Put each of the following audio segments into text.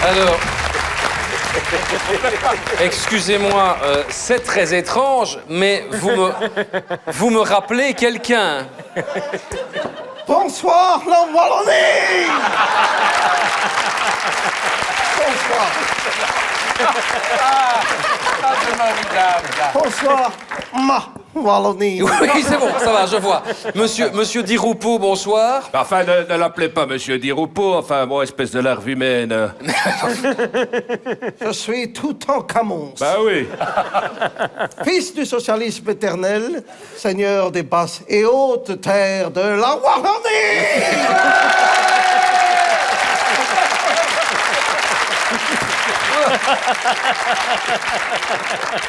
Alors, excusez-moi, c'est très étrange, mais vous me rappelez quelqu'un. Bonsoir, la Wallonie. Bonsoir. Bonsoir, ma Wallonie. Oui, c'est bon, ça va, je vois. Monsieur Di Rupo, bonsoir. Enfin, ne l'appelez pas Monsieur Di Rupo, enfin, bon, espèce de larve humaine. Je suis Toutankhamon, Bah oui. fils du socialisme éternel, seigneur des basses et hautes terres de la Wallonie.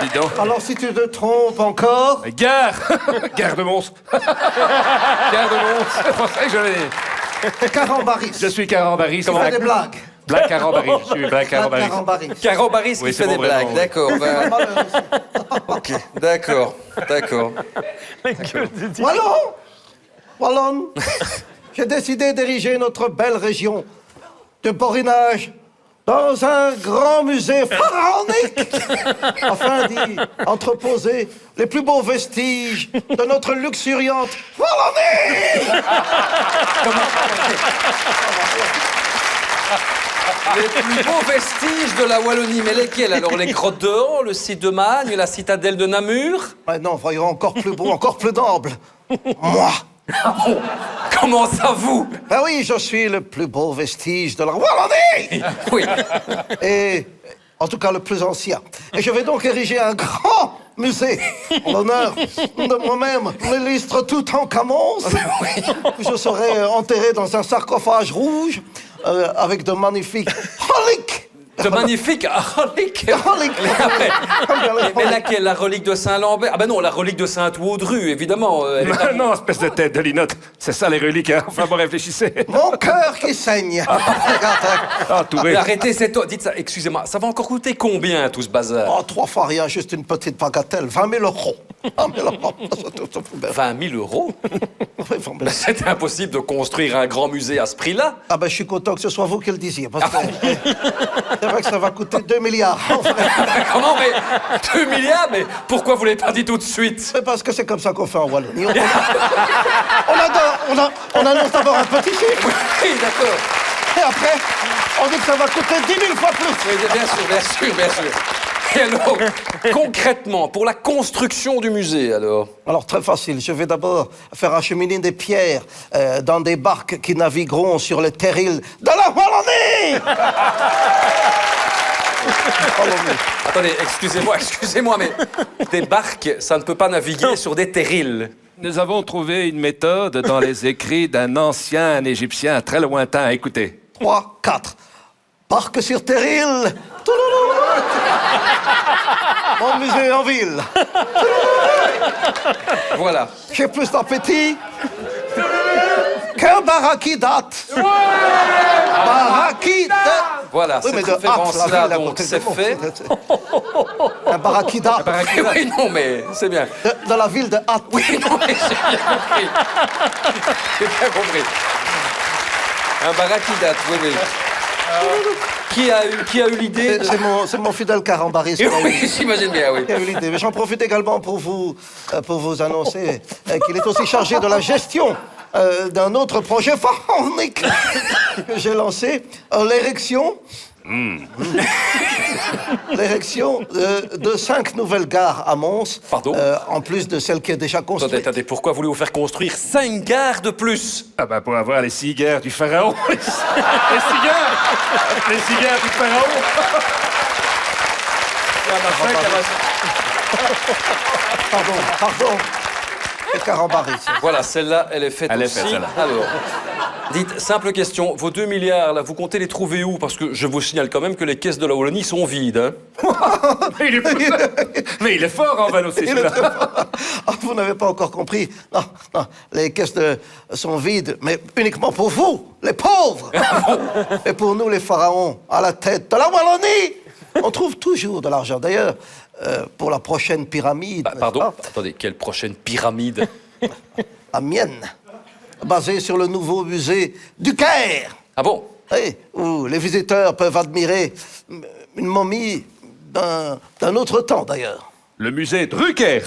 Dis donc. Alors, si tu te trompes encore, Gare Gare de Mons. Gare de Mons, c'est pour ça que je l'ai dit. Carambaris. Je suis Carambaris. Tu fais des blagues. Black Carambaris, je suis Black Carambaris. Carambaris. Caro Barris Oui, qui c'est fait mon des vrai blagues, nom, oui. d'accord. ben, ok, d'accord. Wallon, Wallon, j'ai décidé d'ériger notre belle région de Borinage dans un grand musée pharaonique afin d'y entreposer les plus beaux vestiges de notre luxuriante Wallonie. Les plus beaux vestiges de la Wallonie, mais lesquels? Alors, les grottes de Han, le site de Magne, la citadelle de Namur? Mais non, voyons, encore plus beau, encore plus noble. Moi. Comment ça, vous? Ben oui, je suis le plus beau vestige de la Wallonie. Oui. Et en tout cas le plus ancien. Et je vais donc ériger un grand musée en l'honneur de moi-même, l'illustre Toutankhamon. Où je serai enterré dans un sarcophage rouge avec de magnifiques reliques. De magnifiques reliques. Reliques. Mais laquelle? La relique de Saint-Lambert? Ah ben non, la relique de Sainte-Waudru, évidemment. Elle est Non, espèce de tête de linotte. C'est ça les reliques, hein. Enfin, bon, réfléchissez. Mon cœur qui saigne. Ah, tout Mais va. arrêtez, dites ça, excusez-moi, ça va encore coûter combien tout ce bazar? Oh, 3 fois rien, juste une petite bagatelle, 20 000 euros. 20 000 euros. 20 000 euros? Oui, 20 000. C'est impossible de construire un grand musée à ce prix-là. Ah ben, je suis content que ce soit vous qui le disiez, parce que c'est vrai que ça va coûter 2 milliards. en vrai. Comment, mais 2 milliards? Mais pourquoi vous l'avez pas dit tout de suite? C'est parce que c'est comme ça qu'on fait en Wallonie. On annonce d'abord un petit chiffre, Oui, d'accord. et après, on dit que ça va coûter 10 000 fois plus. Oui, bien sûr, bien sûr, bien sûr. Et alors, concrètement, pour la construction du musée, alors? Alors, très facile. Je vais d'abord faire acheminer des pierres dans des barques qui navigueront sur les terrils de la Wallonie. Attendez, excusez-moi, mais des barques, ça ne peut pas naviguer sur des terrils. Nous avons trouvé une méthode dans les écrits d'un ancien Égyptien très lointain. Écoutez. 3, 4. Barque sur terril. Mon musée en ville. Voilà. J'ai plus d'appétit qu'un barakidat. Barakidat. Voilà, Oui, mais cette de Hâte, la référence-là, ville à donc, côté de c'est Mons. fait. Un barakidat. Oui, non, mais c'est bien. De la ville de Hâte. Oui, non, mais j'ai bien compris. J'ai bien compris. Un barakidat, oui, oui. Qui a eu l'idée de... C'est mon fidèle Carambaris qui a eu- Oui, j'imagine bien, oui. qui a eu l'idée. Mais j'en profite également pour vous annoncer qu'il est aussi chargé de la gestion d'un autre projet pharaonique que j'ai lancé, l'érection. L'érection de 5 nouvelles gares à Mons. Pardon? En plus de celle qui est déjà construite. Attendez, pourquoi voulez-vous faire construire 5 gares de plus? Ah ben, pour avoir les cigares du pharaon. Les cigares du pharaon. Pardon. C'est Carambaris. Voilà, celle-là, elle est faite Elle est aussi. faite, celle-là. Alors, dites, simple question, vos 2 milliards, là, vous comptez les trouver où? Parce que je vous signale quand même que les caisses de la Wallonie sont vides, hein. Mais il est fort en Vano, c'est Il est celui-là. très fort. Ah, vous n'avez pas encore compris. Non, les caisses sont vides, mais uniquement pour vous, les pauvres. Et pour nous, les pharaons, à la tête de la Wallonie, on trouve toujours de l'argent. D'ailleurs, pour la prochaine pyramide, n'est-ce Pardon? pas, Attendez, quelle prochaine pyramide? la mienne, basée sur le nouveau musée du Caire. Ah bon? où les visiteurs peuvent admirer une momie d'un autre temps, d'ailleurs. Le musée Drucker.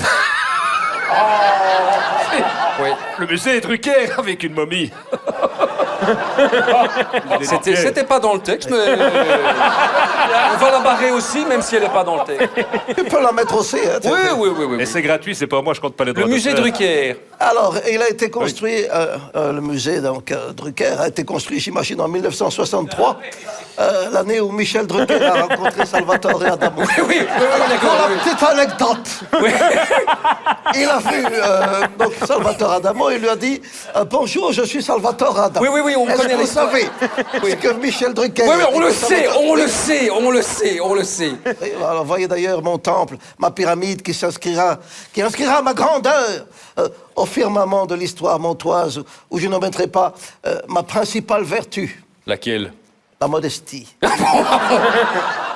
Oui. Le musée Drucker avec une momie. C'était pas dans le texte, mais on va la barrer aussi, même si elle n'est pas dans le texte. Tu peux la mettre aussi. Hein, Et Oui. c'est gratuit, c'est pas moi, je compte pas les droits Le musée d'auteur. Drucker. Alors, il a été construit, le musée donc, Drucker a été construit, j'imagine, en 1963, l'année où Michel Drucker a rencontré Salvatore Adamo. Oui, Pour d'accord. la petite anecdote, il a vu donc Salvatore Adamo et lui a dit bonjour, je suis Salvatore Adamo. Oui, on Est-ce connaît que vous l'histoire. savez que Michel Drucker... Oui, on le était sait, Salvatore- on le sait. Et alors, voyez d'ailleurs mon temple, ma pyramide qui inscrira ma grandeur au firmament de l'histoire montoise, où je n'omettrai pas ma principale vertu, Laquelle? la modestie.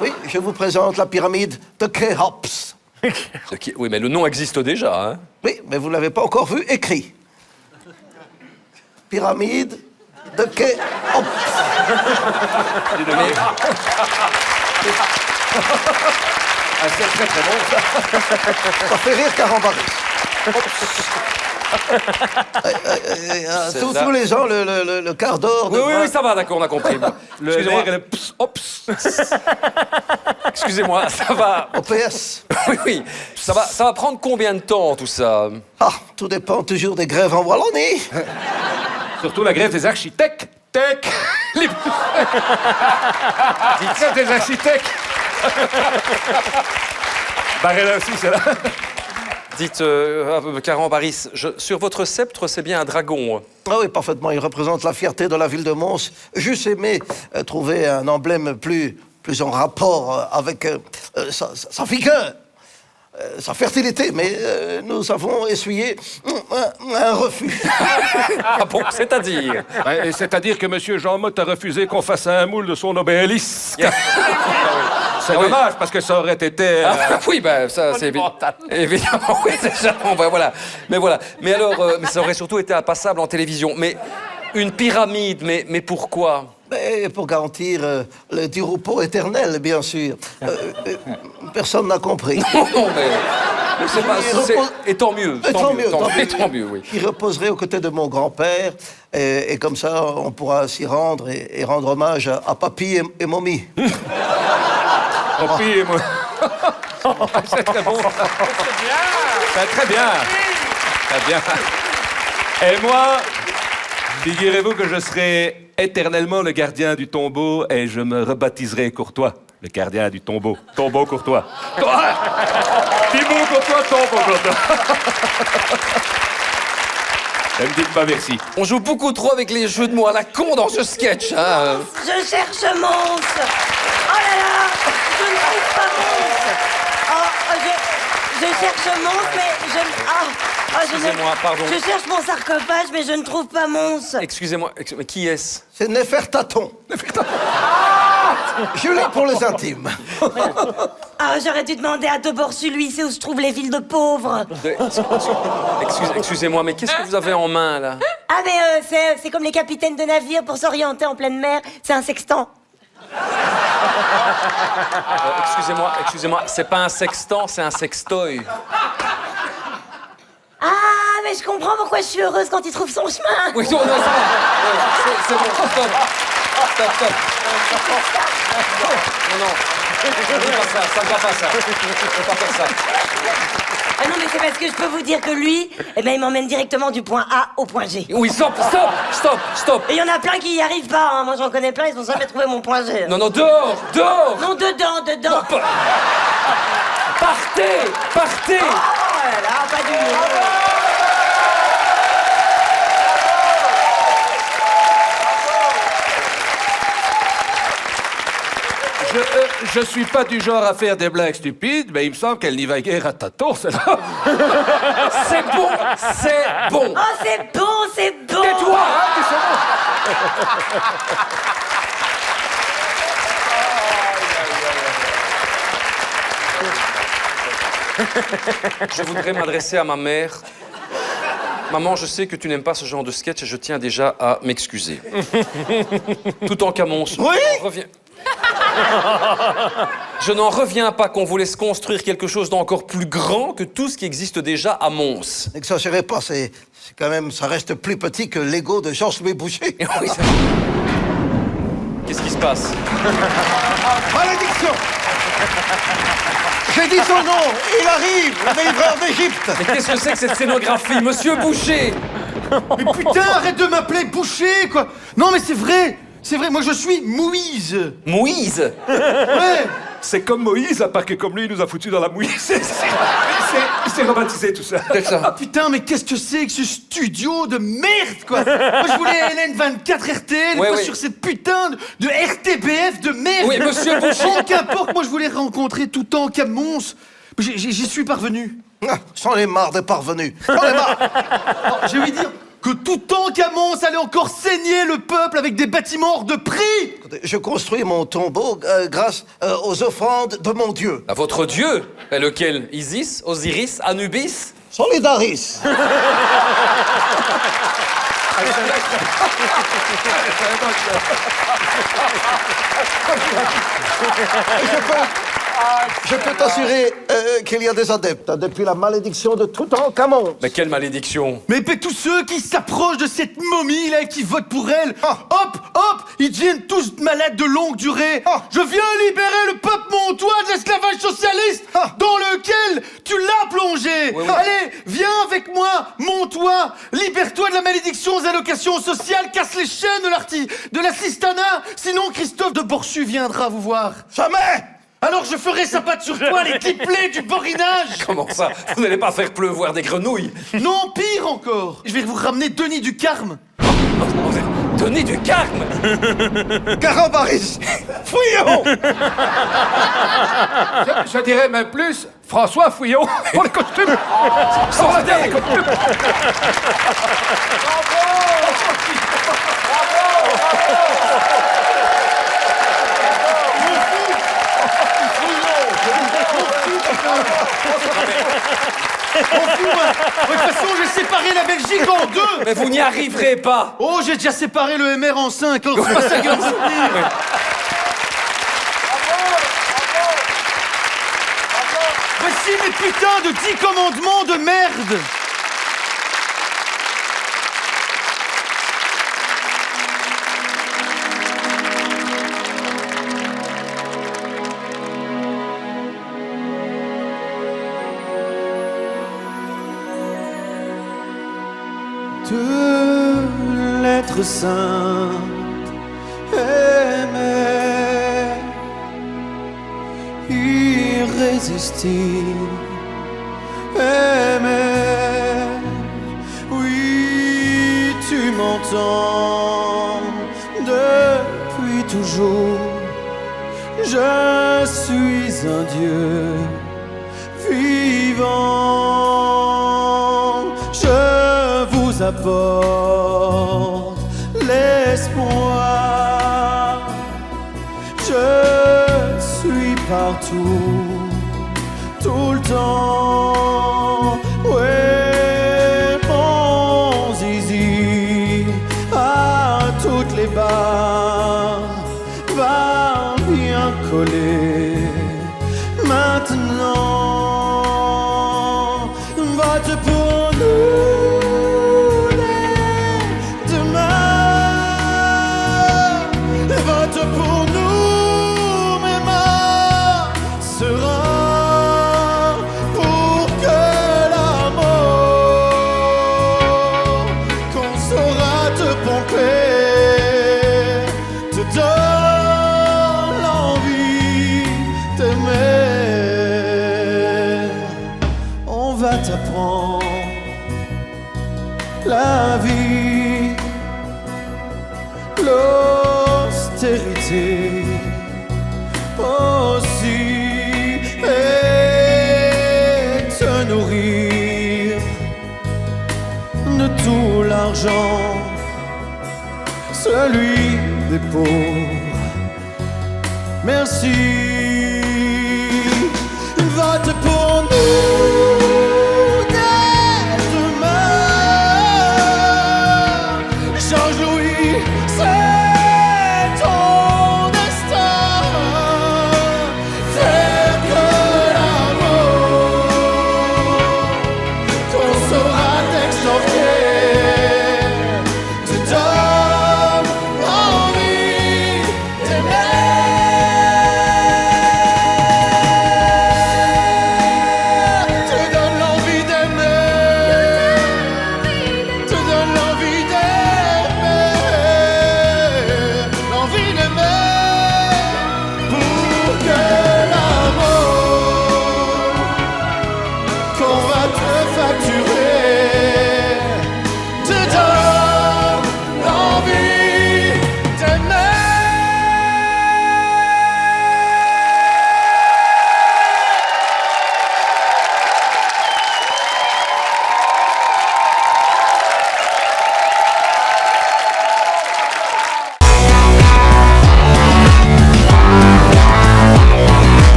Oui, je vous présente la pyramide de Khéops. Oui, mais le nom existe déjà. Hein. Oui, mais vous ne l'avez pas encore vu écrit. Pyramide de Khéops. Ah, c'est très bon. Ça fait rire Carambaris. C'est Tous là. les ans, le quart d'or de Oui, vin- ça va, d'accord, on a compris. Le Excusez-moi. nerf et le ps, ops. Excusez-moi, ça va. au PS. Oui. Ça va prendre combien de temps, tout ça? Ah, tout dépend toujours des grèves en Wallonie. Surtout la grève des architectes. Les... grève des architectes. Barrella aussi, c'est là. Dites, Carambaris, sur votre sceptre, c'est bien un dragon. Ah oui, parfaitement. Il représente la fierté de la ville de Mons. J'eusse aimé trouver un emblème plus en rapport avec sa vigueur, sa fertilité, mais nous avons essuyé un refus. Ah bon, c'est-à-dire? Ouais, et c'est-à-dire que M. Jean Motte a refusé qu'on fasse un moule de son obélisque. C'est Ah oui. dommage, parce que ça aurait été... Oui, ben ça, c'est évidemment, oui, déjà, voilà. Mais voilà. Mais alors, mais ça aurait surtout été impassable en télévision. Mais une pyramide, mais pourquoi? Mais pour garantir le du repos éternel, bien sûr. Personne n'a compris. Non, mais c'est pas... Et tant mieux. Tant mieux, oui. Il reposerait aux côtés de mon grand-père, et comme ça, on pourra s'y rendre et rendre hommage à Papy et Mommy. Papy et moi. C'est très bon. C'est très bien. Très bien. Et moi, figurez-vous que je serai éternellement le gardien du tombeau et je me rebaptiserai Courtois. Le gardien du tombeau. Tombeau Courtois. Thibaut Courtois, tombeau Courtois. Ne me dites pas merci. On joue beaucoup trop avec les jeux de mots à la con dans ce sketch. Hein. Je cherche Mons. Oh là là, je ne trouve pas Mons. Je cherche Mons, mais je... Excusez-moi, pardon. Je cherche mon sarcophage, mais je ne trouve pas Mons. Excusez-moi, mais qui est-ce? C'est Néfertaton. Je l'ai pour les intimes. Ah, j'aurais dû demander à Debord-sur-Lui, c'est où se trouvent les villes de pauvres. Excusez-moi, mais qu'est-ce que vous avez en main, là? Ah, mais c'est comme les capitaines de navires pour s'orienter en pleine mer. C'est un sextant. Excusez-moi, c'est pas un sextant, c'est un sextoy. Ah, mais je comprends pourquoi je suis heureuse quand il trouve son chemin. Oui, non, ça va. C'est bon, stop. Non, ne dis pas ça ne va pas ça. Faut pas faire ça. Ah non, mais c'est parce que je peux vous dire que lui, eh ben, il m'emmène directement du point A au point G. Oui, stop. Et il y en a plein qui y arrivent pas, hein. Moi, j'en connais plein, ils ont jamais trouvé mon point G. Non, dehors. Non, dedans. Partez. Oh là là, pas du tout. Je suis pas du genre à faire des blagues stupides, mais il me semble qu'elle n'y va guère à tâtons, celle-là. C'est bon. Oh, c'est bon. Tais-toi. Je voudrais m'adresser à ma mère. Maman, je sais que tu n'aimes pas ce genre de sketch et je tiens déjà à m'excuser. Toutankhamon, Oui. Je n'en reviens pas qu'on vous laisse construire quelque chose d'encore plus grand que tout ce qui existe déjà à Mons. N'exagérez pas, c'est quand même, ça reste plus petit que l'ego de Georges-Louis Boucher. Oui, ça- Qu'est-ce qui se passe? Malédiction! J'ai dit son nom, il arrive, le livreur d'Égypte. Mais qu'est-ce que c'est que cette scénographie, Monsieur Boucher? Mais putain, arrête de m'appeler Boucher, quoi. Non, mais c'est vrai, moi je suis Moïse. Moïse? Ouais. C'est comme Moïse, à part que comme lui, il nous a foutus dans la mouille. C'est romantisé, tout ça. C'est ça. Ah putain, mais qu'est-ce que c'est que ce studio de merde, quoi. Moi je voulais LN24 RTL, Ouais, pas ouais. sur cette putain de RTBF de merde. Oui, Monsieur Boucher. Bon, qu'importe, moi je voulais rencontrer Toutankhamon. J'y suis parvenu. Ah, j'en ai marre des parvenus. J'en ai marre. Alors, j'ai ouï dire que Toutankhamon allait encore saigner le peuple avec des bâtiments hors de prix. Écoutez, je construis mon tombeau grâce aux offrandes de mon Dieu. À votre Dieu? Et lequel? Isis? Osiris? Anubis? Solidaris. Je peux t'assurer qu'il y a des adeptes depuis la malédiction de Toutankhamon. Mais quelle malédiction! Mais tous ceux qui s'approchent de cette momie là et qui votent pour elle, Ah. hop, ils deviennent tous malades de longue durée. Ah. Je viens libérer le peuple montois de l'esclavage socialiste Ah. dans lequel tu l'as plongé. Oui. Allez, viens avec moi, montois, libère-toi de la malédiction aux allocations sociales, casse les chaînes de l'assistanat, sinon Christophe de Borchu viendra vous voir. Jamais. Alors je ferai sa patte sur toi, les triplés du borinage. Comment ça? Vous n'allez pas faire pleuvoir des grenouilles? Non, pire encore. Je vais vous ramener Denis du Carme. Denis du Carme! Carambaris. Fouillons. Je dirais même plus François Fouillon pour le costume. Sans la dernière costume. De toute façon, j'ai séparé la Belgique en deux. Mais vous n'y arriverez pas! Oh, j'ai déjà séparé le MR en 5. Alors, c'est pas ça qui va me soutenir. Voici mes putains de 10 commandements de merde. De l'être saint, aimer, irrésistible, aimer, oui, tu m'entends depuis toujours, je suis un Dieu vivant, je vous apporte l'espoir, je suis partout, tout le temps, ouais, mon zizi, à toutes les barres, va bien coller, maintenant, vote pour nous les demain, vote pour nous, mes mains sera pour que l'amour qu'on saura te pomper te donne l'envie d'aimer. On va t'apprendre la vie, l'austérité aussi, et te nourrir de tout l'argent, celui des pauvres. Merci